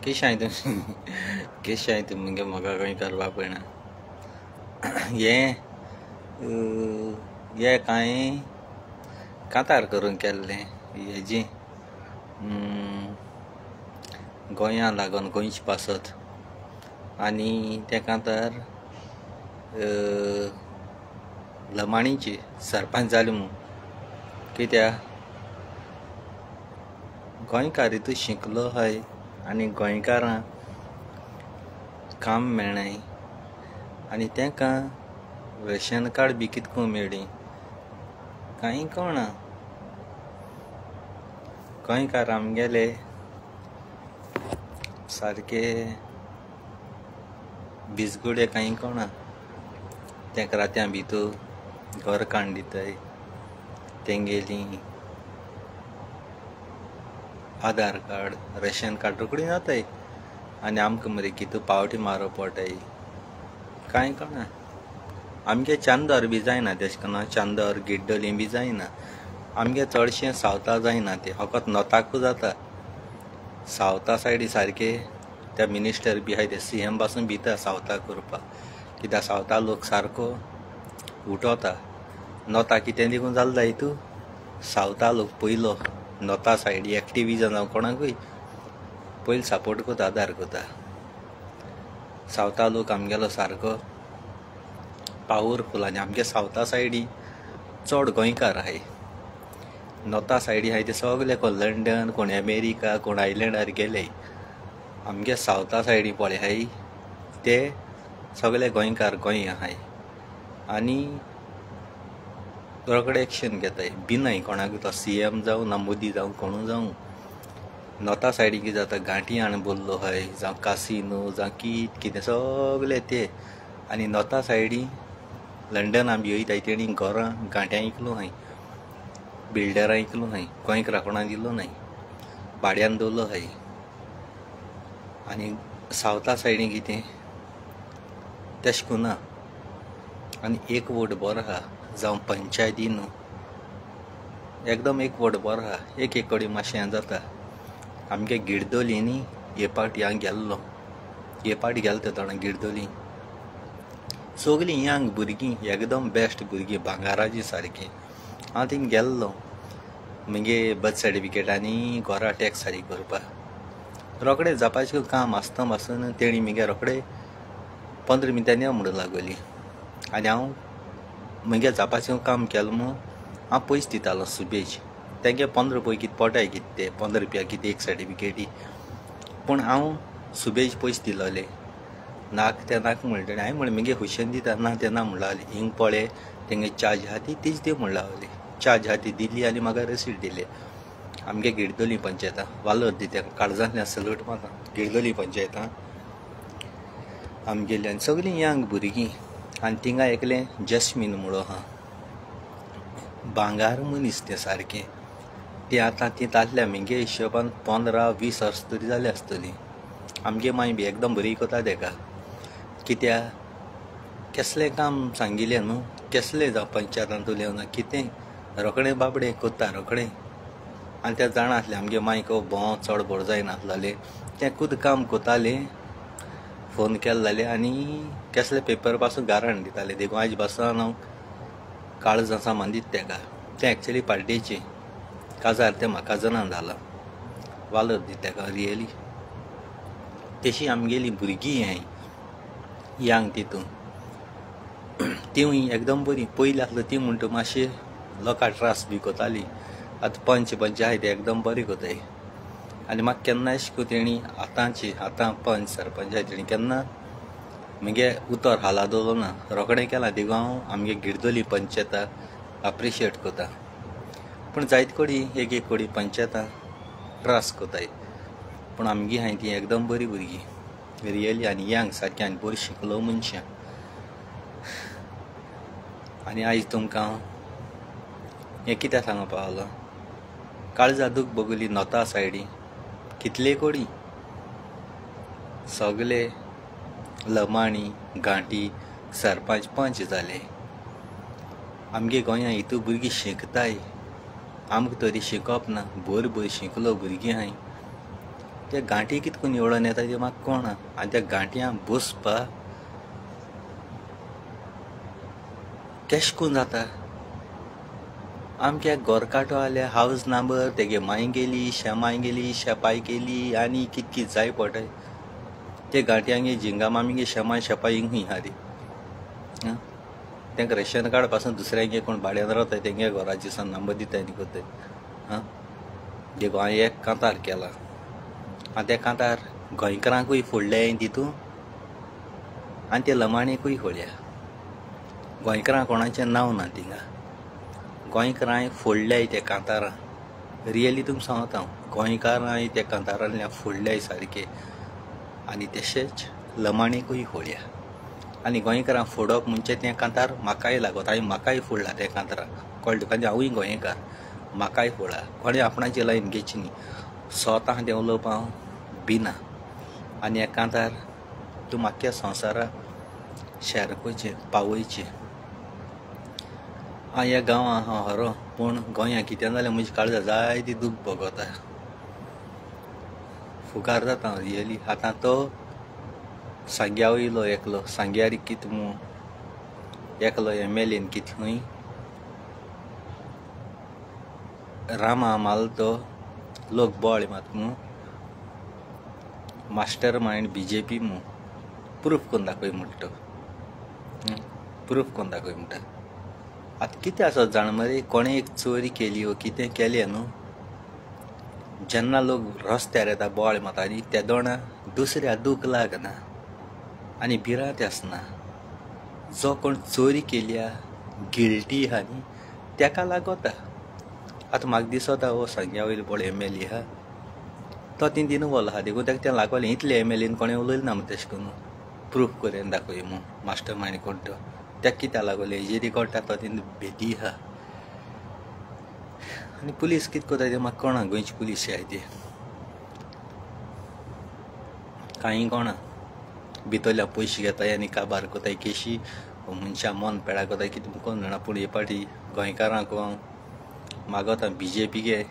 केशाय तुम केशाय तुमगे म्हाका खंय करपा पडना हे कांय कांतार करून केल्लें हेजी गोंयां लागून गोंयची पासत आनी ते कांतार लमाणीची सरपंच जाली म्हूण कित्याक गोंयकार हितू शिकलो हाय आनी गोंयकारां काम मेळनाय आनी तेंकां रेशन कार्ड बी कितको मेळ्ळी कांय कळना. गोंयकार आमगेले सारके बिजगुडे कांय कळना. तेंकां रात्यां भितर घर काडून दिताय तेंगेली आधार कार्ड रेशन कार्ड रोखडी जाताय आनी आमकां मरे कितू पावटी मारप पडटाय कांय कळना. आमगे चांदर बी जायना तेशें करून चांदर गिड्डली बी जायना. आमगे चडशें सावता जायना ते फकत नॉर्थाकू जाता. सावता सायडी सारके त्या मिनिस्टर बी आहाय ते CM पासून भिता सावताक करपाक कित्याक सावता लोक सारको उठोता. नॉर्था कितें देखून जाल्ला हितू सावता लोक पयलो नॉर्था सायडी एक्टिविजन जावं कोणाकूय पयलीं सपोर्ट कोता आदार कोता. सावता लोक आमगेलो सारको पावरफूल आनी आमगे सावता सायडी चड गोंयकार आहाय. नॉर्था सायडी आहाय ते सगळे कोण लंडन कोण अमेरिका कोण आयलँडार गेले. आमगे सावता सायडी पळय आहाय ते सगळे गोंयकार गोंय आहाय आनी रोखडे एक्शन घेताय भिनाय कोणाक तो CM जावं ना मोदी जावं कोणू जावं. नॉर्था सायडी कितें जाता गांठीयाण बोल्लो आहाय जावं कासिनो जावं कितें सगळे ते आनी नॉर्था सायडी लंडन आमी वयताय तेणी घरां गांठ्यां इकलो हाय बिल्डरां इकलो हाय गोंयकारां कोणा दिलो नाय भाड्यान दवरलो हाय. आनी सावथा सायडी कितें तेश कोन्ना आनी एक वोट बरो आहा जावं पंचायती न्हू एकदम एक वोट बरो आहा एक कडी मातशें जाता. आमगे गिरदोली न्ही हे पाटी हांव गेल्लो हे पाटी गेलो थोडे गिरदोली सगलीं यंग भुरगीं एकदम बेस्ट भुरगीं भांगाराची सारकी. हांव थिंग गेल्लो म्हगे बर्थ सर्टिफिकेट आनी घरा टॅक्स फारीक करपाक रोखडें जावपाचें काम आसता पासून तेणी म्हगे रोखडें 15 मिनटांनी म्हणून लागोली आनी हांव म्हगे जावपाचें काम केलें म्हूण हांव पयस दितालो सुबेज तेंगे 15 रुपया कितें पडटाय कितें ते 15 रुपया कितें एक सर्टिफिकेटी पूण हांव सुबेज पयस दिलोले नाक ते नाक म्हणटा हांवें म्हळें म्हगे हुशेन दिता ना ते ना म्हणून लागली हिंग पळय तेंगे चार्ज आहा ती तीच दी म्हणून लागली. चार्ज आहा ती दिली आनी म्हाका रिसीट दिली. आमगे गिरदोली पंचायतां वालोर दी त्या काळजांतल्यान सल्यूट मारता. गिरदोली पंचायतां आमगेली आनी सगलीं यंग भुरगीं आनी थिंगा एकलें जस्मीन म्हणून आहा भांगार मनीस तें सारकें. ती आतां ती तासल्या म्हगे हिशोबान 15-20 वर्स तरी जाली आसतली. आमगे माय बी एकदम बरी कोता तेका कित्याक कसलें काम सांगिल्लें न्हू कसलें जावं पंचायतांत उलोवना कितें रोखडें बाबडें कोत्ता रोखडें आनी तें जाणा आसलें आमगे मायक भोंव चड बोर जायनासलें तें खुद काम कोतालें फोन केले जाल्यार आनी कसले पेपर पासून गाराण दिताले देखून आज बसान हांव काळजां सामान दिता तेका. तें एक्चुली पार्टेचें काजार तें म्हाका जाणा जालां वालोर दिता तेका रियली. तेशी आमगेली भुरगीं हाय यंग तितून तीवूय एकदम बरी. पयलीं आसलो ती म्हणटा मातशें लोकां त्रास बी कोताली. आतां पंच आहाय ते एकदम बरें कोताय आनी म्हाका केन्ना अशें को तेणी आतां पंच सरपंच आहाय तेणी केन्ना म्हगे उतर हाला दवरलो ना रोखडें केलां देखून हांव आमगे गिरदोली पंचायताक अप्रिशिएट कोता. पूण जायत कोडी एक कोडी पंचायतां त्रास कोताय पूण आमगे हाय ती एकदम बरी भुरगीं रियली आनी यंग सारकी आनी बरी शिकलो मनशां. आनी आयज तुमकां हें कितें सांगपा पावलो काळजा दूख बगुली नॉर्था सायडी कितले कोडी सगळे लमाणी गांठी सरपंच पंच जाले. आमगे गोंयां हितू भुरगीं शिकताय आमकां तरी शिकप ना भर शिकलो भुरगीं हाय ते गांठी कितकून एवढून येता ते म्हाका कळना आनी त्या गांठयां बसपा केश करून जाता आमच्या घर काटो आल्या हावज नंबर तेगे माय गेली शेपाय गेली आनी कितकी जाय पडटाय ते गांठयांगे झिंगा मामीगे शेपाय हिंग हारी तांकां रेशन कार्ड पासून दुसऱ्यांगे कोण भाड्यान रावताय तेंगे घराची सन नंबर दिताय न्ही कोताय देखो हांवें एक कांतार केला आनी त्या कांतार गोंयकारांकूय फोडले तितू आनी ते लमाणेकूय फोडल्या गोंयकारां कोणाचें नांव ना थिंगा गोंयकारांय फोडल्याय त्या कांतारां रियली तुमकां सांगता हांव गोंयकारांय त्या कांतारांतल्यान फोडल्याय सारके आनी तशेंच लमाणेकूय फोडल्या आनी गोंयकारां फोडप म्हणजे तें कांतार म्हाकाय लागत हांवें म्हाकाय फोडला त्या कांताराक कळटा तुका हांवूय गोंयकार म्हाकाय फोडला कोणें आपणाची लायन घेवची न्ही स्वता तें उलोवपा हांव भिना आनी हे कांतार तूं म्हाक्या संवसाराक शेअर करचें पावयचें हांव ह्या गांवां हांव हरो पूण गोंयां कितें जालें म्हजी काळजां जायती दूख भोगता फुकार जाता हांव रियली आतां तो सांग्या वयलो एकलो सांग्यार कितें मू एकलो MLAन कितें खंय रामा माल तो लोक बोळे मात मू मास्टर मायंड BJP मू प्रूफ करून दाखय म्हणटा तो प्रूफ करून दाखय म्हणटा आतां कितें आसत जाण मरे कोणें एक चोरी केली वो कितें केलें न्हू जेन्ना लोक रस्त्यार येता बोवाळ मातानी त्या दोणा दुसऱ्या दूख लागना आनी भिरांत आसना जो कोण चोरी केल्या गिल्टी आहा न्ही तेका लागता आतां म्हाका दिसता हो सांग्या वयलो पळय MLA आहा तो तीन दिन वलो आहा देखून तेका तें लागलें इतले MLAन कोणें उलयलें ना तशें करून प्रूफ करून दाखय म्हूण मास्टर मायंड कोण तो तेका कित्याक लागलें हेजी रिकॉर्ड तो तीन भेटी आहा आनी पुलीस कितें कोताय तें म्हाका कळना गोंयची पुलीस आहाय ती कांय कळना भितरल्या पयशे घेताय आनी काबार कोताय केशी मनशां मन पेडा कोताय कितें कोण जाणा पूण हे पाटी गोंयकारांक मागता BJP गे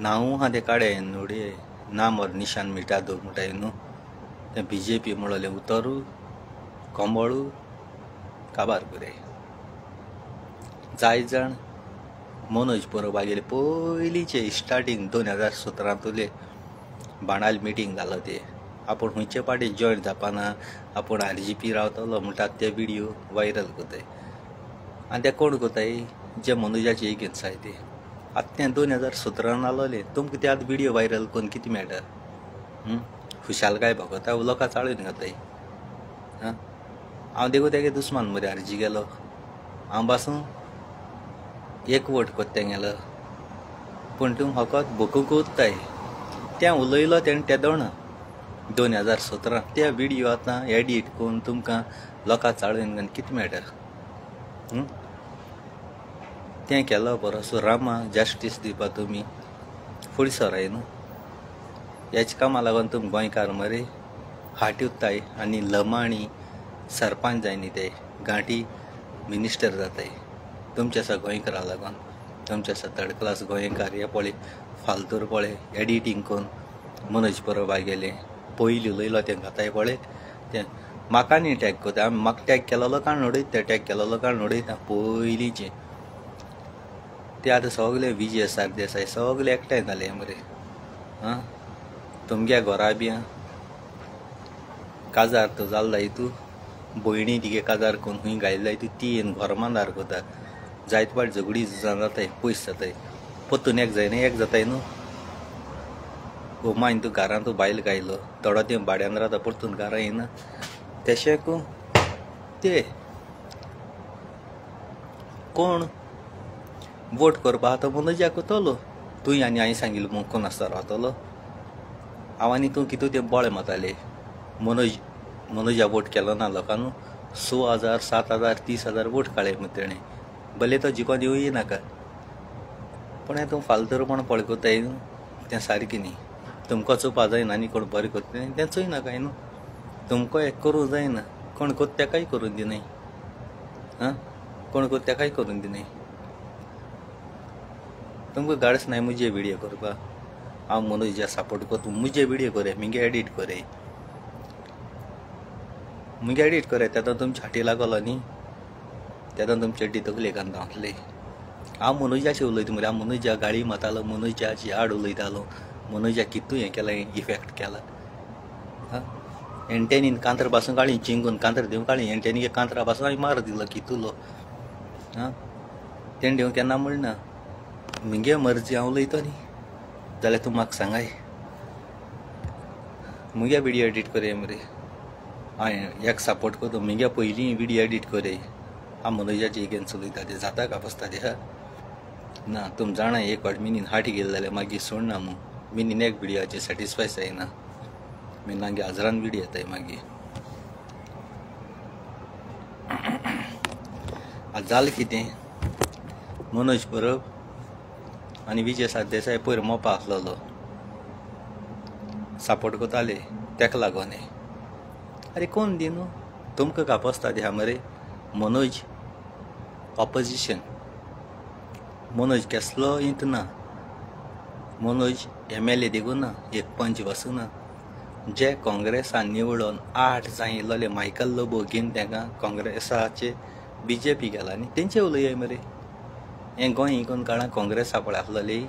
नांव आहा तें काडे नोडये नाम और निशान मिटा दवर म्हणटाय न्हू तें BJP म्हणलें उतरू कोंबळू काबार कोराय जाय जाण मनोज परब गेले पयलींचे स्टार्टींग 2017 बाणाल मिटींग जालो ते आपूण खंयचे पाटी जॉयन जावपाना आपूण RGP रावतलो म्हणटात ते व्हिडियो वायरल कोताय आनी ते कोण कोताय जे मनोजाचे एगेन्स्ट आहाय ते आतां तें 2017 जालोलें तुमकां ते आतां व्हिडियो वायरल करून कितें मेळटा खुशालकाय भोगता लोकां चाळून घाताय हांव देखून तेगे दुस्मान मरे अर्जी गेलो हांव पासून एक वोट कोत्तें गेलो पूण तूं फकत भोकूंक उत्ताय तें उलयलो तेणें तें दोणा 2017 ते व्हिडियो आतां एडिट करून तुमकां लोकां चाळून घालून कितें मेळटा तें केलो बरो सो रामा जस्टीस दिवपा तुमी फुडें सराय न्हू हेच कामां लागून तुमी गोंयकार मरे हाटी उत्ताय आनी लमाणी सरपंच जाय न्ही ते गांठी मिनिस्टर जाताय तुमचे आसा गोंयकारा लागून तुमचे आसा थर्ड क्लास गोंयकार हे पळय फालतूर पळय एडिटींग करून मनोज परब गेले पयलीं उलयलो तें घाताय पळय तें म्हाका न्ही टॅग कोता म्हाका टॅग केलोलो काण नडयता टॅग केलोलो काण नडयता पयलींचे ते आतां सगळे विजय सरदेसाय सगळे एकठांय जाले मरे तुमगे घरा बी काजार तो जाल्ला हितू भयणी तिगे काजार करून खंय घायला हितू ती घर मांदार कोता जायत पाट झगडी जाताय पयस जाताय परतून एक जायना एक जाताय न्हू मागीर तूं घरान तूं बायल गायलो थोडो ते भाड्यान रावता परतून घरा येना तशें करून ते कोण वोट करपा आतां मनोजाक कोतलो तुवें आनी हांवें सांगिल्लो कोण आसता रावतलो हांव आनी तूं कितू तें बोळे माताले मनोजा वोट केलो ना लोकांनी 6,000 7,000 30,000 वोट काडले मग तेणें भले तो जिखोन येवूय नाका पूण हें तूं फालतूरपण पळकताय न्हू तें सारकें न्ही तुमकां चोवपा जायना आनी कोण बरें करता तें चोय नाकाय न्हू तुमकां हें करूं जायना कोण कोत्ता तेकाय करून दिनाय कोण कोत्ता तेकाय करून दिनाय तुमकां गाडस नाही मुझे व्हिडिओ करपाक. हांव मनोजा सपोर्ट करता. मुझे व्हिडिओ करे, मुगे एडिट करे, मुगे एडिट करे. तेन्ना तुमचे हाटी लागलो न्ही, तेन्ना तुमचे डी तकले कांतावतले. हांव मनोजाचें उलयता मरे. हांव मनोजा गाडी मारतालो, मनोजाची आड उलयतालो, मनोजा कितू हें केलां, इफेक्ट केला. एंटेनीन कांतर पासून काळी चिंगून कांतर दिवं काळी एंटेनीक कांतरा पासून हांवें मार दिलो कितूलो. तेणें दिवं केन्ना म्हणना. मुगे मर्जी हांव उलयता न्ही जाल्यार तूं म्हाका सांगाय. मुगे व्हिडिओ एडिट करे मरे. हांवें एक सपोर्ट करता. मुगे पयलीं व्हिडिओ एडिट करे. हांव मनोजाची एगेन्स्ट उलयता. तें जाता का बसता तें ना. तुम जाणा एक फावट मिनीन हाटी गेले जाल्यार मागीर सोडना मू. मिनीन एक व्हिडिओचे सॅटिस्फाय जायना. मिनांगे हजारान व्हिडिओ येताय मागीर. आतां जालें कितें. मनोज परब आनी विजय सरदेसाय पयर मोपा आसलेलो सपोर्ट करताले तेका लागोन. अरे कोण दी न्हू तुमकां कापसता दी हा मरे. मनोज ऑपोजिशन. मनोज केसलो इंत ना. मनोज MLA देखून ना, एक पंच वचूं ना. जे काँग्रेसान निवडून 8 जायिल्ले मायकल लोबो घेवन तांकां काँग्रेसाचे BJP गेला आनी तेंचे उलय मरे. हें गोंय इकून काळां काँग्रेसा पळय आसलेली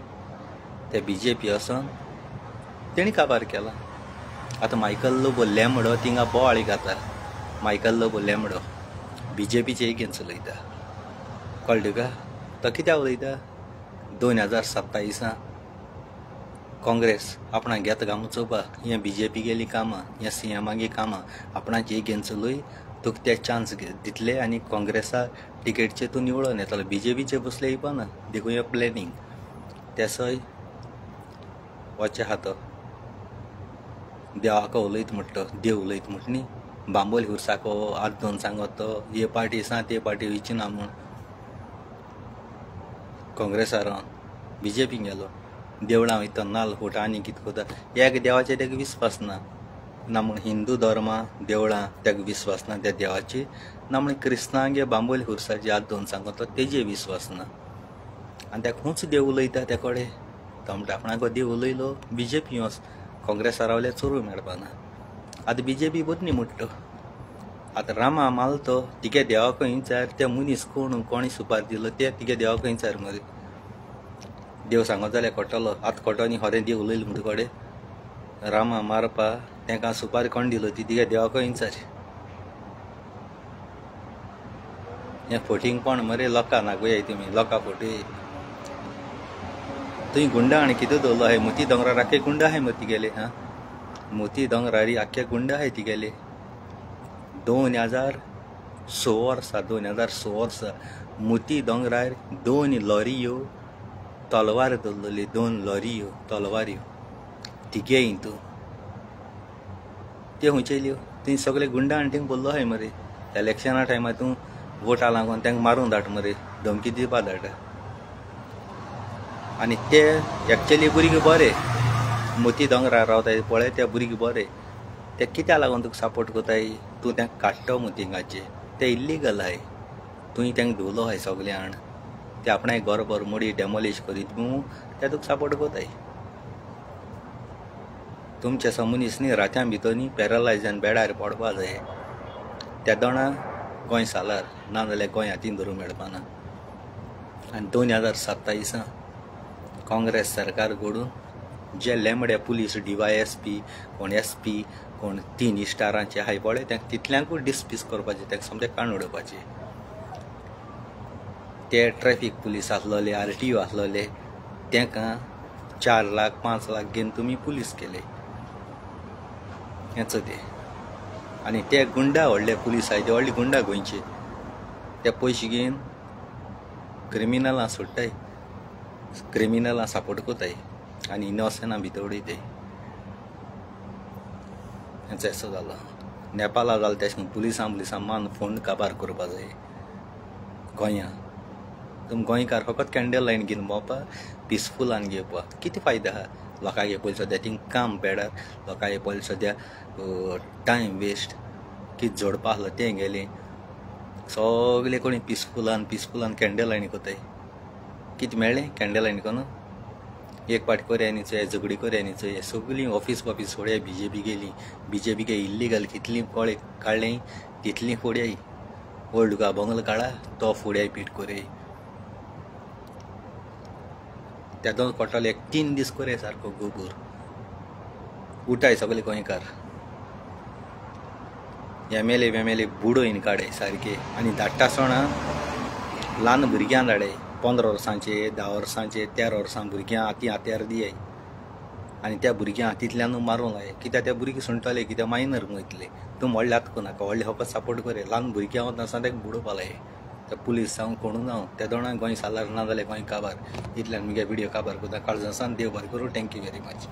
ते BJP वचोन तेणी काबार केला. आतां मायकल लोबो लेमडो थिंगा बोवाळी घाता. मायकल लोबो लेमडो BJPचे एगेन्स्ट उलयता. कळ्ळें तुका. तो कित्याक उलयता. 2027 काँग्रेस आपणाक घेता काय चोवपाक. हें BJP गेली कामां, हें CMागे कामां. आपणाची एगेन्स्ट उलय तुका ते चान्स दितले आनी काँग्रेसा टिकेटचेर तूं निवडून येतलो. BJPचे बसले येवपाना. देखून हें प्लॅनिंग. तेसोय वचे आहा तो देवाको उलयता म्हणटा तो. देव उलयता म्हणटा न्ही. बांबोली हुर्साको हात धरून सांगत तो हे पार्टी सांग ते पार्टी वयचीना म्हूण. काँग्रेसा रावन BJP गेलो. देवळां वयता नाल्ल फोटा आनी कितें करता. एक देवाचेर तेका विस्वास ना. ना म्हूण हिंदू धर्मा देवळां तेका विस्वास ना त्या देवाची. ना म्हूण क्रिस्तांगे बांबोली हुर्साचे हात धरून सांगत तो तेजेर विस्वास ना. आनी तेका खूंच देव उलयता ते कडेन. तो म्हणटा आपणाको देव उलयलो BJP वच. काँग्रेसा रावल्यार चोरूं मेळपाना. आतां BJP बदली म्हणटा. आतां रामा मारलो तिगे देवाको विचार. ते मनीस कोणी सुपार दिलो ते तिगे देवाको विचार मरे. देव सांगत जाल्यार कोट्टलो. आतां कोट्टो न्ही खरें देव उलयलो म्हणटा कडेन. रामा मारपा तांकां सुपारी कोण दिलो ती तिगे देवाको विचार. हें फोटींग कोण मरे. लोकां नागोयाय तुमी लोकां फोटी. थंय गुंडा आनी कितें दवरलो आहाय. मोती दोंगरार आख्खे गुंडा आहाय मरे तिगेले. मोती दोंगरारी आख्खे गुंडा आहाय तिगेले. 2016 वर्सा मोती दोंगरार 2 लॉरियो तलवार दवरलेली. 2 लॉरियो तलवाऱ्यो तिगे हितू. त्यो खंयचे येयल्यो. थंय सगळे गुंडा आनी थिंग बोल्लो आहाय मरे. इलेक्शना टायमार तूं वोटा लागून तांकां मारूं धाड मरे. धमकी दिवपा धाड. आनी ते एक्चुअली भुरगे बरे. मोती दोंगरार रावताय पळय ते भुरगे बरे. ते कित्याक लागून तुका सपोर्ट कोताय. तूं तांकां काडटो मोतिंगाचे. ते इल्लीगल आहाय. तुवें तांकां धुवलो आहाय सगळ्यान. ते आपणाय घर भर मोडी डेमोलिश करीत मू ते तुका सपोर्ट कोताय. तुमचे मनीस न्ही रात्यां भितर न्ही पॅरलायज जावन बेडार पडपा जाय. त्या दोणा गोंय सालार ना जाल्यार गोंय हातीन धरूं मेळपाना. आनी 2027 काँग्रेस सरकार घडून जे लेमडे पुलीस DYSP कोण SP कोण 3 स्टारांचे आहाय पळय तांकां तितल्यांकूच डिसपीस करपाचें. तांकां समजें काण उडोवपाचें. ते ट्रॅफिक पुलीस आसलोले RTO आसलोले तांकां 4 लाख 5 लाख घेवन तुमी पुलीस केले. हेंच तें. आनी ते गुंडा व्हडले पुलीस आहाय ते व्हडले गुंडा गोंयचे. ते पयशे घेवन क्रिमिनलां सोडटाय. क्रिमिनलां सपोर्ट कोताय आनी इनोसंटां भितर उडयताय. हेंचो असो जालो. नेपाळा जालें तशें करून पुलिसां मान फोन काबार करपा जाय गोंयां. तुम गोंयकार फकत कॅन्डल लायन घेवन भोंवपा पिसफुलान घेवपा. कितें फायदो आहा. लोकांगे पयलीं सद्या थिंग काम पेडार. लोकांगे पयलीं सद्या टायम वेस्ट. कितें जोडपा आसलो तें गेलें. सगळे कोणी पिसफुलान कॅन्डल लायनी कोताय. कितें मेळ्ळें कॅन्डलायन कोन एक पाट कोऱ्यांनी झगडी कोऱ्यांनी सगळीं ऑफिस फोड्या बीजेपी गेली बीजेपी के इल्लीगल कितली कळे काडलें तितलीं फोड्याय ओल्ड का बंगलो काढा तो फोड्याय पीट कोरे त्या दोन कोट्टाले 3 दीस कोरे सारको गोबूर उठाय सगळे गोंयकार एमएलए बुडोयन काडे सारके आनी धाडटा आसतना ल्हान भुरग्यां धाडे 15 वर्सांचे 10 वर्सांचे 13 वर्सां भुरग्यां हात्यार दियाय आनी त्या भुरग्यां हातींतल्यान मारूंक लाय कित्याक त्या भुरगे सुणटले कित्याक मायनर वयतले तूं व्हडले हात नाका व्हडले होपा सपोर्ट करे ल्हान भुरग्यां वता आसतना तेका बुडोवपा लाय त्या पुलीस जावं कोणू जावं त्या दोणांक गोंय सालार ना जाल्यार गोंय काबार इतल्यान मुगे व्हिडिओ काबार कोता काळजासान देव बरें करूं थँक्यू व्हेरी मच.